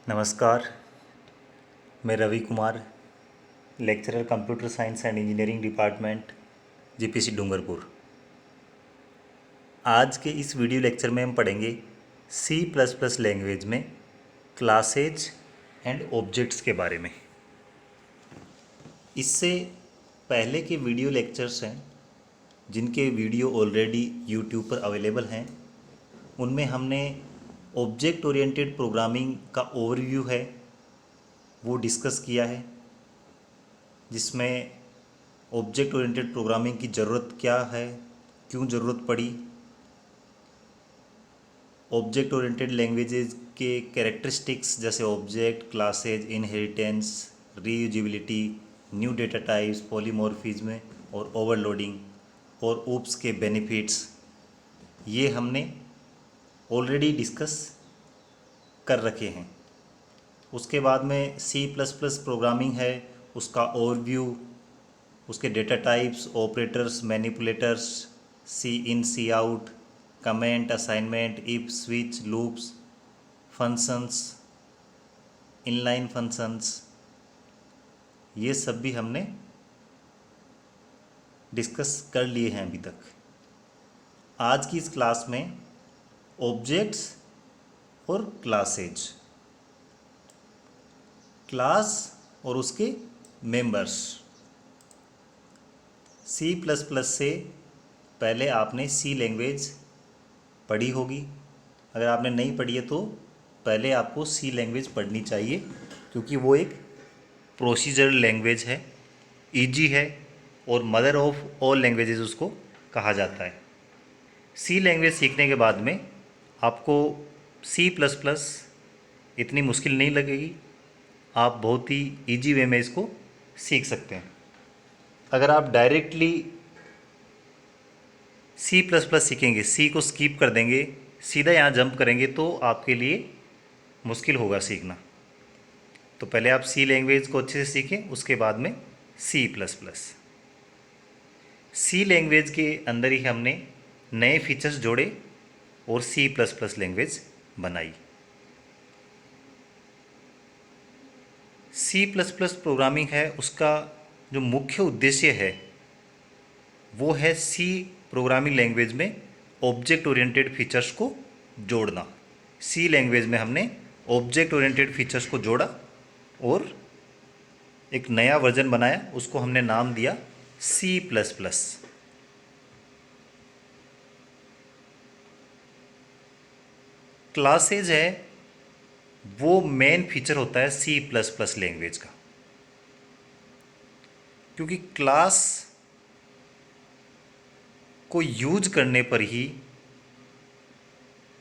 नमस्कार। मैं Ravi Kumar, lecturer computer science and engineering department, GPC Dungarpur. आज के इस वीडियो लेक्चर में हम पढ़ेंगे सी प्लस प्लस लैंग्वेज में क्लासेज एंड ऑब्जेक्ट्स के बारे में। इससे पहले के वीडियो लेक्चर्स हैं जिनके वीडियो ऑलरेडी यूट्यूब पर अवेलेबल हैं। उनमें हमने ऑब्जेक्ट ओरिएंटेड प्रोग्रामिंग का ओवरव्यू है वो डिस्कस किया है, जिसमें ऑब्जेक्ट ओरिएंटेड प्रोग्रामिंग की ज़रूरत क्या है, क्यों ज़रूरत पड़ी, ऑब्जेक्ट ओरिएंटेड लैंग्वेजेस के कैरेक्टरिस्टिक्स जैसे object, classes, inheritance, reusability, new data types, polymorphism और ओवरलोडिंग और ऊप्स के बेनिफिट्स, ये हमने ऑलरेडी डिस्कस कर रखे हैं। उसके बाद में सी प्लस प्लस प्रोग्रामिंग है, उसका ओवरव्यू, उसके data types, operators, manipulators, cin cout, comment, assignment, if, switch, loops, functions, inline functions, ये सब भी हमने डिस्कस कर लिए हैं अभी तक। आज की इस क्लास में ऑब्जेक्ट्स और क्लासेज, क्लास और उसके मेंबर्स। सी प्लस प्लस से पहले आपने सी लैंग्वेज पढ़ी होगी। अगर आपने नहीं पढ़ी है तो पहले आपको सी लैंग्वेज पढ़नी चाहिए, क्योंकि वो एक प्रोसीजरल लैंग्वेज है, इजी है और मदर ऑफ ऑल लैंग्वेजेस उसको कहा जाता है। सी लैंग्वेज सीखने के बाद में आपको सी प्लस प्लस इतनी मुश्किल नहीं लगेगी, आप बहुत ही इजी वे में इसको सीख सकते हैं। अगर आप डायरेक्टली सी प्लस प्लस सीखेंगे, सी को स्किप कर देंगे, सीधा यहाँ जंप करेंगे तो आपके लिए मुश्किल होगा सीखना। तो पहले आप सी लैंग्वेज को अच्छे से सीखें, उसके बाद में सी प्लस प्लस। सी लैंग्वेज के अंदर ही हमने नए फीचर्स जोड़े और सी प्लस प्लस लैंग्वेज बनाई। सी प्लस प्लस प्रोग्रामिंग है, उसका जो मुख्य उद्देश्य है वो है सी प्रोग्रामिंग लैंग्वेज में ऑब्जेक्ट ओरिएंटेड फीचर्स को जोड़ना। सी लैंग्वेज में हमने ऑब्जेक्ट ओरिएंटेड फीचर्स को जोड़ा और एक नया वर्जन बनाया, उसको हमने नाम दिया सी प्लस प्लस। क्लासेज है वो मेन फीचर होता है सी प्लस प्लस लैंग्वेज का, क्योंकि क्लास को यूज करने पर ही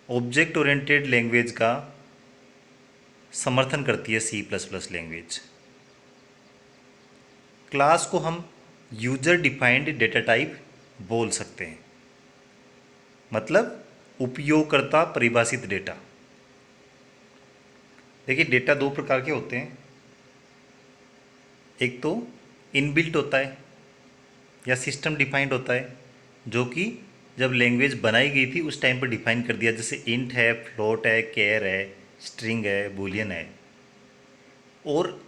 ऑब्जेक्ट ओरिएंटेड लैंग्वेज का समर्थन करती है C plus plus language. Class को हम यूजर डिफाइंड डेटा टाइप बोल सकते हैं, मतलब उपयोगकर्ता परिभाषित डेटा। देखिए, डेटा दो प्रकार के होते हैं, एक तो इनबिल्ट होता है या सिस्टम डिफाइंड होता है, जो कि जब लैंग्वेज बनाई गई थी उस टाइम पर डिफाइन कर दिया, जैसे इंट है, फ्लोट है, केयर है, स्ट्रिंग है, बूलियन है। और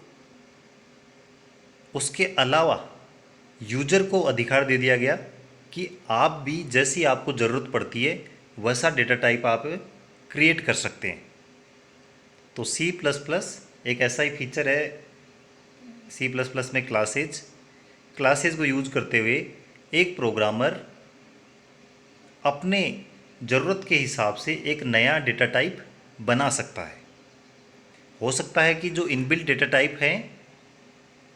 उसके अलावा यूजर को अधिकार दे दिया गया कि आप भी जैसी आपको ज़रूरत पड़ती है वैसा डेटा टाइप आप क्रिएट कर सकते हैं। तो सी प्लस प्लस एक ऐसा ही फीचर है सी प्लस प्लस में क्लासेज को यूज करते हुए एक प्रोग्रामर अपने ज़रूरत के हिसाब से एक नया डेटा टाइप बना सकता है। हो सकता है कि जो इनबिल्ट डेटा टाइप हैं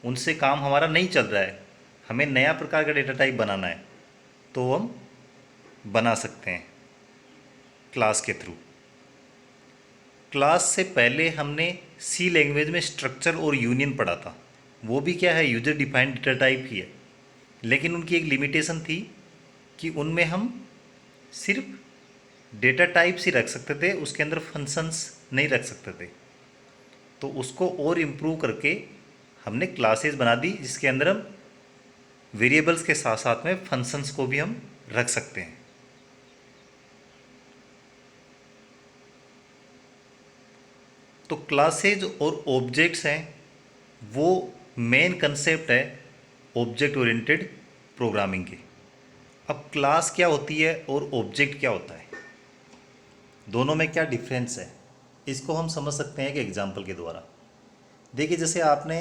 उनसे काम हमारा नहीं चल रहा है, हमें नया प्रकार का डेटा टाइप बनाना है, तो हम बना सकते हैं क्लास के थ्रू। क्लास से पहले हमने सी लैंग्वेज में स्ट्रक्चर और यूनियन पढ़ा था, वो भी क्या है, यूजर डिफाइंड डेटा टाइप ही है, लेकिन उनकी एक लिमिटेशन थी कि उनमें हम सिर्फ डेटा टाइप्स ही रख सकते थे, उसके अंदर फंक्शंस नहीं रख सकते थे। तो उसको और इम्प्रूव करके हमने क्लासेस बना दी, जिसके अंदर हम वेरिएबल्स के साथ साथ में फंक्शंस को भी हम रख सकते हैं। तो क्लासेज और ऑब्जेक्ट्स हैं, वो मेन कंसेप्ट है ऑब्जेक्ट ओरिएंटेड प्रोग्रामिंग के। अब क्लास क्या होती है और ऑब्जेक्ट क्या होता है, दोनों में क्या डिफरेंस है, इसको हम समझ सकते हैं एक एग्जांपल के द्वारा। देखिए, जैसे आपने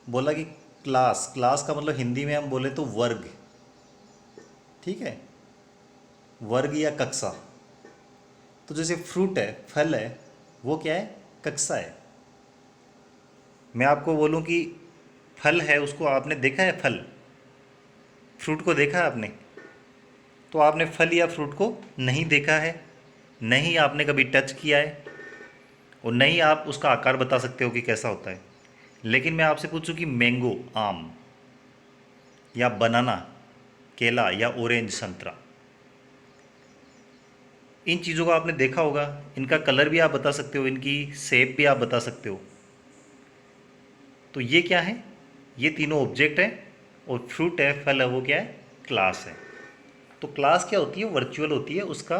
बोला कि क्लास, क्लास का मतलब हिंदी में हम बोले तो वर्ग, ठीक है, वर्ग या कक्षा। तो जैसे फ्रूट है, फल है, वो क्या है, कक्षा है। मैं आपको बोलूं कि फल है, उसको आपने देखा है, फल, फ्रूट को देखा है आपने, तो आपने फल या फ्रूट को नहीं देखा है, नहीं आपने कभी टच किया है, और नहीं आप उसका आकार बता सकते हो कि कैसा होता है। लेकिन मैं आपसे पूछूं कि मैंगो, आम, या बनाना, केला, या ऑरेंज, संतरा, इन चीज़ों को आपने देखा होगा, इनका कलर भी आप बता सकते हो, इनकी शेप भी आप बता सकते हो। तो ये क्या है, ये तीनों ऑब्जेक्ट है, और फ्रूट है, फल है, वो क्या है, क्लास है। तो क्लास क्या होती है, वर्चुअल होती है, उसका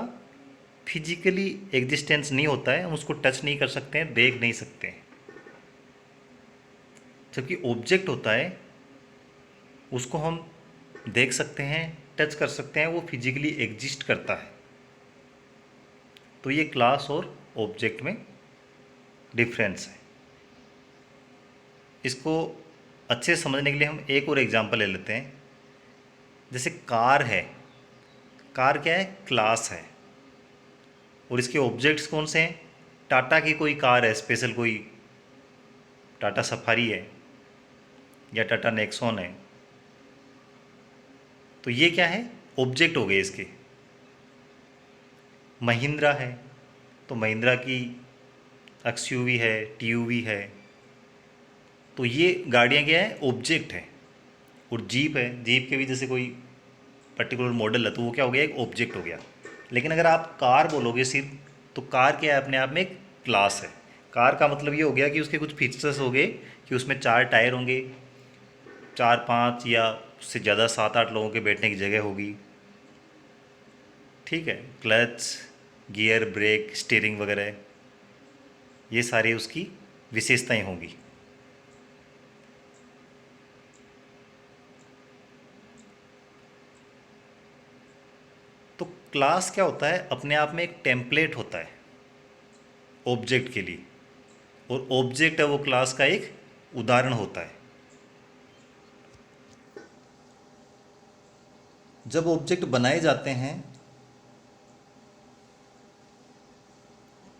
फिजिकली एग्जिस्टेंस नहीं होता है, हम उसको टच नहीं कर सकते हैं, देख नहीं सकते हैं। जबकि ऑब्जेक्ट होता है, उसको हम देख सकते हैं, टच कर सकते हैं, वो फिजिकली एग्जिस्ट करता है। तो ये क्लास और ऑब्जेक्ट में डिफरेंस है। इसको अच्छे से समझने के लिए हम एक और एग्जांपल ले लेते हैं। जैसे कार है, कार क्या है, क्लास है, और इसके ऑब्जेक्ट्स कौन से हैं, टाटा की कोई कार है स्पेशल, कोई टाटा सफारी है या टाटा नेक्सॉन है, तो ये क्या है, ऑब्जेक्ट हो गए इसके। महिंद्रा है, तो महिंद्रा की एक्सयूवी है, टीयूवी है, तो ये गाड़ियाँ क्या है, ऑब्जेक्ट है। और जीप है, जीप के भी जैसे कोई पर्टिकुलर मॉडल है, तो वो क्या हो गया, एक ऑब्जेक्ट हो गया। लेकिन अगर आप कार बोलोगे सिर्फ, तो कार क्या है, अपने आप में एक क्लास है। कार का मतलब ये हो गया कि उसके कुछ फीचर्स हो गए, कि उसमें 4 टायर होंगे, 4-5 या उससे ज़्यादा 7-8 लोगों के बैठने की जगह होगी, ठीक है, क्लच, गियर, ब्रेक, स्टीयरिंग वगैरह, ये सारी उसकी विशेषताएं होंगी। तो क्लास क्या होता है, अपने आप में एक टेम्पलेट होता है ऑब्जेक्ट के लिए, और ऑब्जेक्ट है वो क्लास का एक उदाहरण होता है। जब ऑब्जेक्ट बनाए जाते हैं,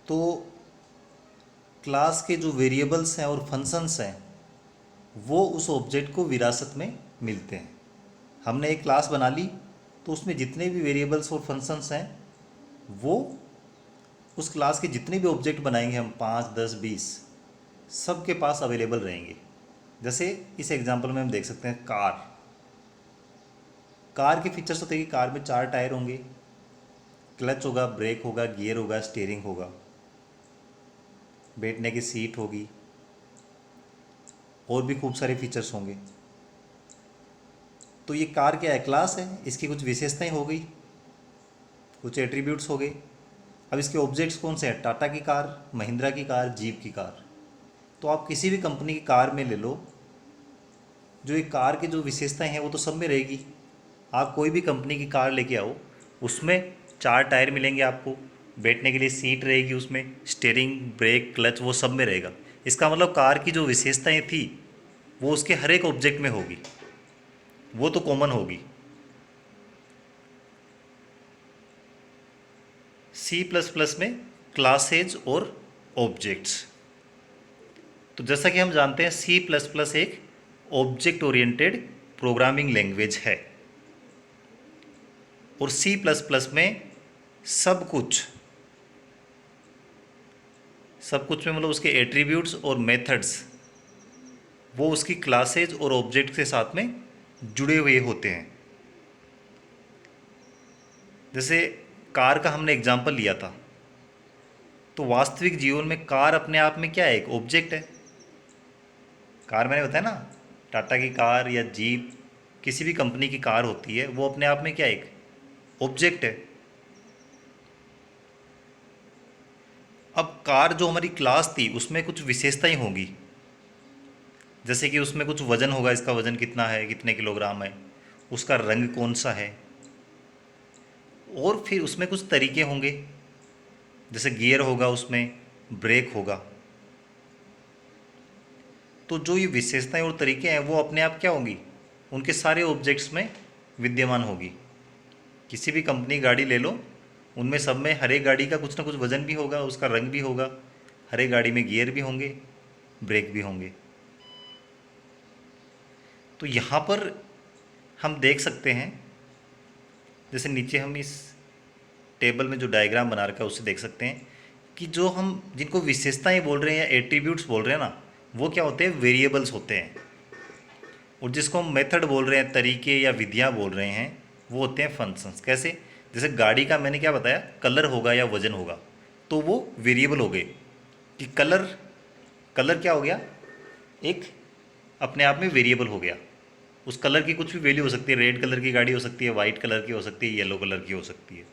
तो क्लास के जो वेरिएबल्स हैं और फंक्शंस हैं, वो उस ऑब्जेक्ट को विरासत में मिलते हैं। हमने एक क्लास बना ली, तो उसमें जितने भी वेरिएबल्स और फंक्शंस हैं, वो उस क्लास के जितने भी ऑब्जेक्ट बनाएंगे हम, 5, 10, 20, सबके पास अवेलेबल रहेंगे। जैसे इस एग्जांपल में हम देख सकते हैं, कार, कार के फीचर्स होते हैं कि कार में 4 टायर होंगे, क्लच होगा, ब्रेक होगा, गियर होगा, स्टीयरिंग होगा, बैठने की सीट होगी, और भी खूब सारे फीचर्स होंगे। तो ये कार क्या है, क्लास है, इसकी कुछ विशेषताएं हो गई, कुछ एट्रीब्यूट्स हो गए। अब इसके ऑब्जेक्ट्स कौन से हैं, टाटा की कार, महिंद्रा की कार, जीप की कार। तो आप किसी भी कंपनी की कार में ले लो, जो ये कार की जो विशेषताएं हैं वो तो सब में रहेगी। आप कोई भी कंपनी की कार लेके आओ, उसमें 4 टायर मिलेंगे आपको, बैठने के लिए सीट रहेगी, उसमें स्टीयरिंग, ब्रेक, क्लच, वो सब में रहेगा। इसका मतलब कार की जो विशेषताएं थी, वो उसके हर एक ऑब्जेक्ट में होगी, वो तो कॉमन होगी। C++ में क्लासेज और ऑब्जेक्ट्स। तो जैसा कि हम जानते हैं, C++ एक ऑब्जेक्ट ओरिएंटेड प्रोग्रामिंग लैंग्वेज है, और C++ में सब कुछ, सब कुछ में मतलब उसके एट्रीब्यूट्स और मेथड्स, वो उसकी क्लासेज और ऑब्जेक्ट के साथ में जुड़े हुए होते हैं। जैसे कार का हमने एग्जाम्पल लिया था, तो वास्तविक जीवन में कार अपने आप में क्या है, एक ऑब्जेक्ट है। कार मैंने बताया ना, टाटा की कार या जीप, किसी भी कंपनी की कार होती है, वो अपने आप में क्या है, एक ऑब्जेक्ट है। अब कार जो हमारी क्लास थी उसमें कुछ विशेषताएं होंगी, जैसे कि उसमें कुछ वजन होगा, इसका वजन कितना है, कितने किलोग्राम है, उसका रंग कौन सा है, और फिर उसमें कुछ तरीके होंगे, जैसे गियर होगा, उसमें ब्रेक होगा। तो जो ये विशेषताएं और तरीके हैं वो अपने आप क्या होंगी, उनके सारे ऑब्जेक्ट्स में विद्यमान होगी। किसी भी कंपनी गाड़ी ले लो, उनमें सब में हर एक गाड़ी का कुछ ना कुछ वजन भी होगा, उसका रंग भी होगा, हर एक गाड़ी में गियर भी होंगे, ब्रेक भी होंगे। तो यहाँ पर हम देख सकते हैं, जैसे नीचे हम इस टेबल में जो डायग्राम बना रखा है उससे देख सकते हैं कि जो हम जिनको विशेषताएं बोल रहे हैं या एट्रीब्यूट्स बोल रहे हैं ना, वो क्या होते हैं, वेरिएबल्स होते हैं। और जिसको हम मेथड बोल रहे हैं, तरीके या विधियां बोल रहे हैं, वो होते हैं फंक्शंस। कैसे, जैसे गाड़ी का मैंने क्या बताया, कलर होगा या वजन होगा, तो वो वेरिएबल हो गए कि कलर, कलर क्या हो गया, एक अपने आप में वेरिएबल हो गया। उस कलर की कुछ भी वैल्यू हो सकती है, रेड कलर की गाड़ी हो सकती है, वाइट कलर की हो सकती है, येलो कलर की हो सकती है।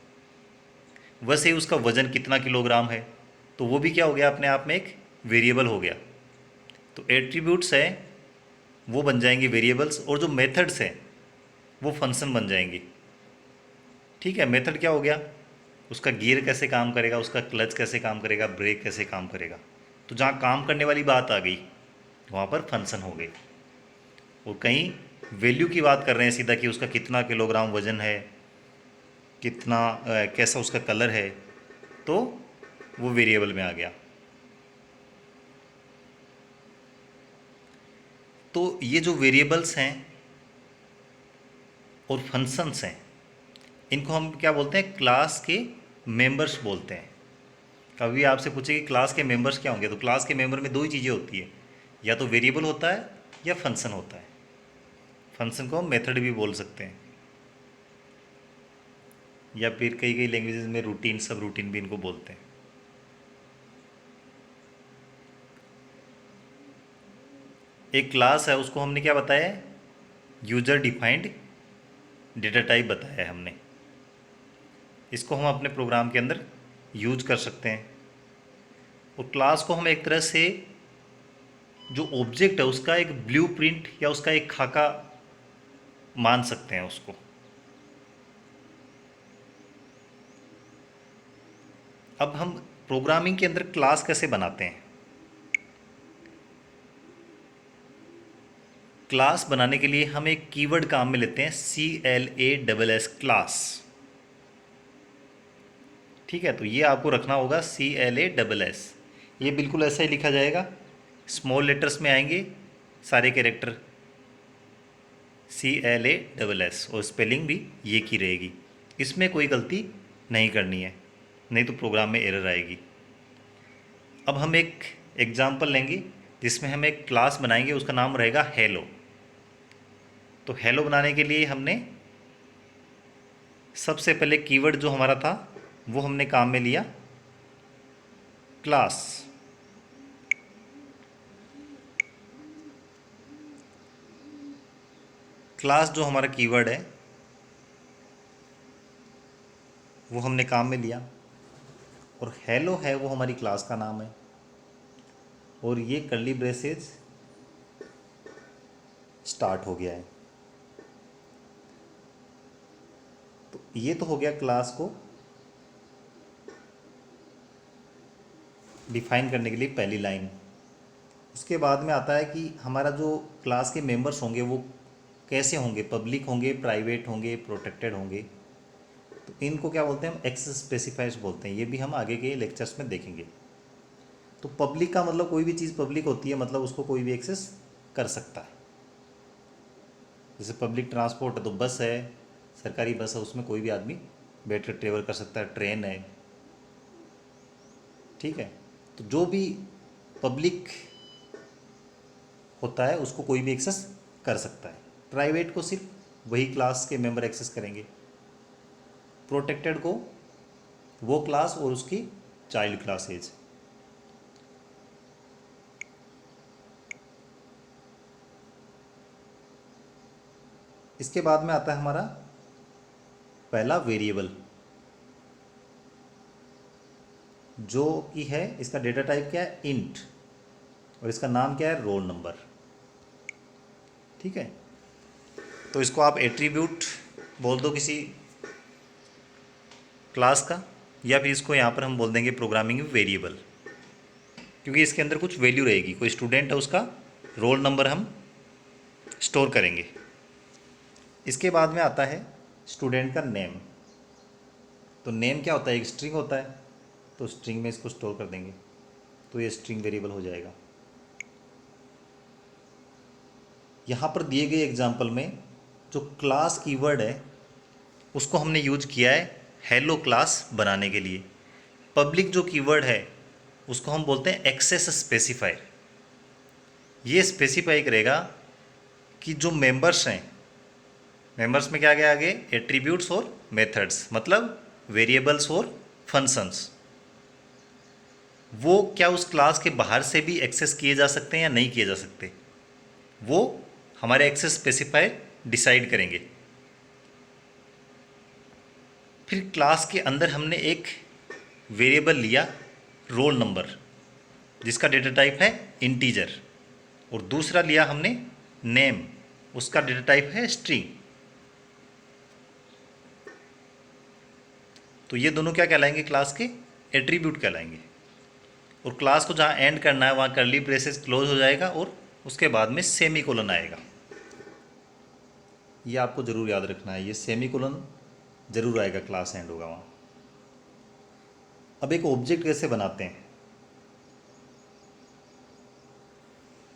वैसे ही उसका वजन कितना किलोग्राम है, तो वो भी क्या हो गया, अपने आप में एक वेरिएबल हो गया। तो एट्रीब्यूट्स हैं वो बन जाएंगे वेरिएबल्स, और जो मेथड्स हैं वो फंक्शन बन जाएंगी। ठीक है, मेथड क्या हो गया, उसका गियर कैसे काम करेगा, उसका क्लच कैसे काम करेगा, ब्रेक कैसे काम करेगा। तो जहाँ काम करने वाली बात आ गई वहाँ पर फंक्शन हो गई। और कहीं वैल्यू की बात कर रहे हैं सीधा कि उसका कितना किलोग्राम वजन है, कितना कैसा उसका कलर है, तो वो वेरिएबल में आ गया। तो ये जो वेरिएबल्स हैं और फंक्शंस हैं, इनको हम क्या बोलते हैं, क्लास के मेंबर्स बोलते हैं। कभी आपसे पूछे कि क्लास के मेंबर्स क्या होंगे, तो क्लास के मेंबर में दो ही चीज़ें होती है, या तो वेरिएबल होता है या फंक्शन होता है। फंक्शन को हम मेथड भी बोल सकते हैं, या फिर कई कई लैंग्वेजेस में रूटीन, सब रूटीन भी इनको बोलते हैं। एक क्लास है, उसको हमने क्या बताया, यूजर डिफाइंड डेटा टाइप बताया है हमने। इसको हम अपने प्रोग्राम के अंदर यूज कर सकते हैं। और क्लास को हम एक तरह से जो ऑब्जेक्ट है उसका एक ब्लूप्रिंट या उसका एक खाका मान सकते हैं उसको। अब हम प्रोग्रामिंग के अंदर क्लास कैसे बनाते हैं। क्लास बनाने के लिए हम एक कीवर्ड काम में लेते हैं, CLASS क्लास। ठीक है, तो ये आपको रखना होगा CLASS। ये बिल्कुल ऐसा ही लिखा जाएगा, स्मॉल लेटर्स में आएंगे सारे कैरेक्टर, CLASS, और स्पेलिंग भी ये की रहेगी। इसमें कोई गलती नहीं करनी है, नहीं तो प्रोग्राम में एरर आएगी। अब हम एक एग्जाम्पल लेंगे जिसमें हम एक क्लास बनाएंगे, उसका नाम रहेगा हेलो। तो हेलो बनाने के लिए हमने सबसे पहले कीवर्ड जो हमारा था वो हमने काम में लिया, क्लास। क्लास जो हमारा कीवर्ड है वो हमने काम में लिया, और हेलो है वो हमारी क्लास का नाम है, और ये कर्ली ब्रेसेज स्टार्ट हो गया है। तो ये तो हो गया क्लास को डिफाइन करने के लिए पहली लाइन। उसके बाद में आता है कि हमारा जो क्लास के मेंबर्स होंगे वो कैसे होंगे, पब्लिक होंगे, प्राइवेट होंगे, प्रोटेक्टेड होंगे। तो इनको क्या बोलते हैं हम, एक्सेस स्पेसिफायर्स बोलते हैं। ये भी हम आगे के लेक्चर्स में देखेंगे। तो पब्लिक का मतलब कोई भी चीज़ पब्लिक होती है, मतलब उसको कोई भी एक्सेस कर सकता है। जैसे पब्लिक ट्रांसपोर्ट है तो बस है, सरकारी बस है, उसमें कोई भी आदमी बैठ कर ट्रेवल कर सकता है, ट्रेन है। ठीक है, तो जो भी पब्लिक होता है उसको कोई भी एक्सेस कर सकता है। प्राइवेट को सिर्फ वही क्लास के मेंबर एक्सेस करेंगे, प्रोटेक्टेड को वो क्लास और उसकी चाइल्ड क्लासेज। इसके बाद में आता है हमारा पहला वेरिएबल। जो कि है इसका डेटा टाइप क्या है, इंट, और इसका नाम क्या है, रोल नंबर। ठीक है, तो इसको आप एट्रीब्यूट बोल दो किसी क्लास का, या फिर इसको यहाँ पर हम बोल देंगे प्रोग्रामिंग वेरिएबल, क्योंकि इसके अंदर कुछ वैल्यू रहेगी। कोई स्टूडेंट है, उसका रोल नंबर हम स्टोर करेंगे। इसके बाद में आता है स्टूडेंट का नेम। तो नेम क्या होता है, एक स्ट्रिंग होता है, तो स्ट्रिंग में इसको स्टोर कर देंगे, तो ये स्ट्रिंग वेरिएबल हो जाएगा। यहाँ पर दिए गए एग्जाम्पल में जो क्लास कीवर्ड है उसको हमने यूज किया है हेलो क्लास बनाने के लिए। पब्लिक जो कीवर्ड है उसको हम बोलते हैं एक्सेस स्पेसिफायर। ये स्पेसिफाई करेगा कि जो मेंबर्स हैं, मेंबर्स में क्या गया आगे, एट्रीब्यूट्स और मेथड्स, मतलब वेरिएबल्स और फंक्शंस, वो क्या उस क्लास के बाहर से भी एक्सेस किए जा सकते हैं या नहीं किए जा सकते, वो हमारे एक्सेस स्पेसिफायर डिसाइड करेंगे। फिर क्लास के अंदर हमने एक वेरिएबल लिया रोल नंबर, जिसका डेटा टाइप है इंटीजर, और दूसरा लिया हमने नेम, उसका डेटा टाइप है स्ट्रिंग। तो ये दोनों क्या कहलाएंगे, क्लास के एट्रीब्यूट कहलाएंगे। और क्लास को जहाँ एंड करना है वहाँ कर्ली ब्रेसेस क्लोज हो जाएगा और उसके बाद में सेमीकोलन आएगा। ये आपको ज़रूर याद रखना है, ये सेमीकोलन जरूर आएगा, क्लास एंड होगा वहाँ। अब एक ऑब्जेक्ट कैसे बनाते हैं।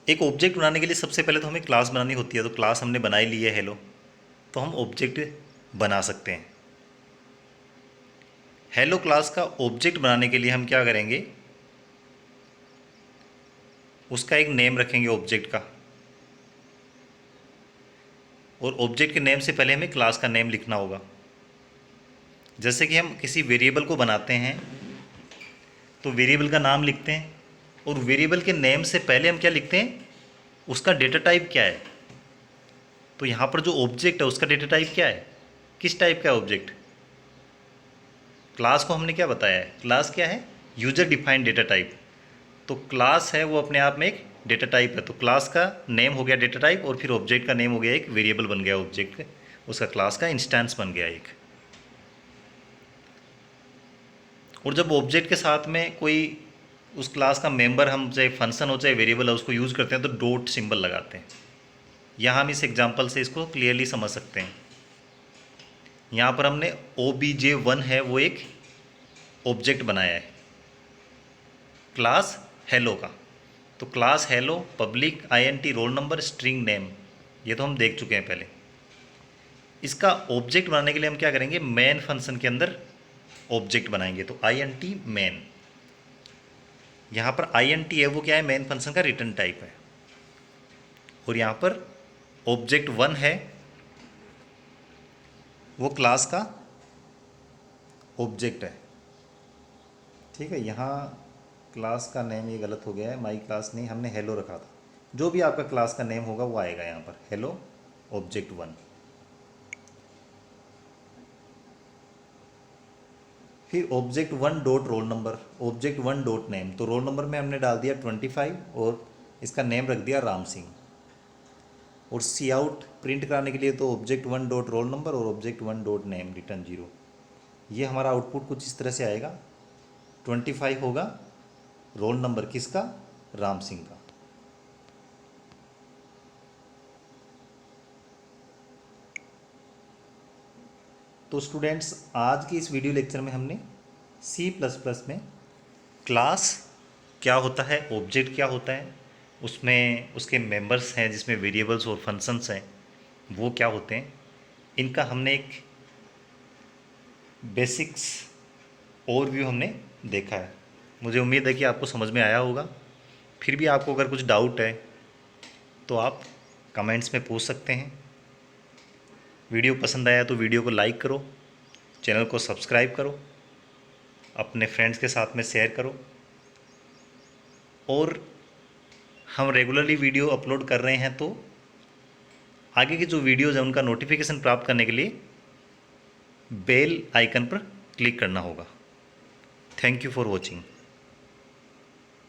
एक ऑब्जेक्ट बनाने के लिए सबसे पहले तो हमें क्लास बनानी होती है। तो क्लास हमने बनाई ली है हेलो, तो हम ऑब्जेक्ट बना सकते हैं। हेलो क्लास का ऑब्जेक्ट बनाने के लिए हम क्या करेंगे, उसका एक नेम रखेंगे ऑब्जेक्ट का, और ऑब्जेक्ट के नेम से पहले हमें क्लास का नेम लिखना होगा। जैसे कि हम किसी वेरिएबल को बनाते हैं तो वेरिएबल का नाम लिखते हैं, और वेरिएबल के नेम से पहले हम क्या लिखते हैं, उसका डेटा टाइप क्या है। तो यहाँ पर जो ऑब्जेक्ट है उसका डेटा टाइप क्या है, किस टाइप का है ऑब्जेक्ट। क्लास को हमने क्या बताया है, क्लास क्या है, यूजर डिफाइंड डेटा टाइप। तो क्लास है वो अपने आप में एक डेटा टाइप है। तो क्लास का नेम हो गया डेटा टाइप, और फिर ऑब्जेक्ट का नेम हो गया एक वेरिएबल बन गया ऑब्जेक्ट, उसका क्लास का इंस्टेंस बन गया एक। और जब ऑब्जेक्ट के साथ में कोई उस क्लास का मेंबर, हम चाहे फंक्शन हो चाहे वेरिएबल है, उसको यूज़ करते हैं तो डॉट सिंबल लगाते हैं। यहाँ हम इस एग्जांपल से इसको क्लियरली समझ सकते हैं। यहाँ पर हमने obj1 है वो एक ऑब्जेक्ट बनाया है क्लास हेलो का। तो class hello, public int roll number, string name, ये तो हम देख चुके हैं पहले। इसका ऑब्जेक्ट बनाने के लिए हम क्या करेंगे, मेन फंक्शन के अंदर ऑब्जेक्ट बनाएंगे। तो int मेन, यहाँ पर int है वो क्या है, मेन फंक्शन का रिटर्न टाइप है। और यहाँ पर ऑब्जेक्ट 1 है वो क्लास का ऑब्जेक्ट है। ठीक है, यहाँ क्लास का नेम ये गलत हो गया है, माई क्लास नहीं, हमने हेलो रखा था। जो भी आपका क्लास का नेम होगा वो आएगा यहाँ पर, हेलो ऑब्जेक्ट 1। फिर object 1 dot roll number, object 1 dot name. तो रोल नंबर में हमने डाल दिया 25 और इसका नेम रख दिया राम सिंह। और सी आउट प्रिंट कराने के लिए तो ऑब्जेक्ट 1 डॉट रोल नंबर और ऑब्जेक्ट 1 डॉट नेम रिटर्न 0। ये हमारा आउटपुट कुछ इस तरह से आएगा। 25 होगा रोल नंबर किसका, राम सिंह का। तो स्टूडेंट्स, आज की इस वीडियो लेक्चर में हमने C++ में क्लास क्या होता है, ऑब्जेक्ट क्या होता है, उसमें उसके मेंबर्स हैं जिसमें वेरिएबल्स और फंक्शंस हैं वो क्या होते हैं, इनका हमने एक बेसिक्स ओवरव्यू हमने देखा है। मुझे उम्मीद है कि आपको समझ में आया होगा। फिर भी आपको अगर कुछ डाउट है तो आप कमेंट्स में पूछ सकते हैं। वीडियो पसंद आया तो वीडियो को लाइक करो, चैनल को सब्सक्राइब करो, अपने फ्रेंड्स के साथ में शेयर करो। और हम रेगुलरली वीडियो अपलोड कर रहे हैं, तो आगे की जो वीडियोज़ हैं उनका नोटिफिकेशन प्राप्त करने के लिए बेल आइकन पर क्लिक करना होगा। Thank you for watching.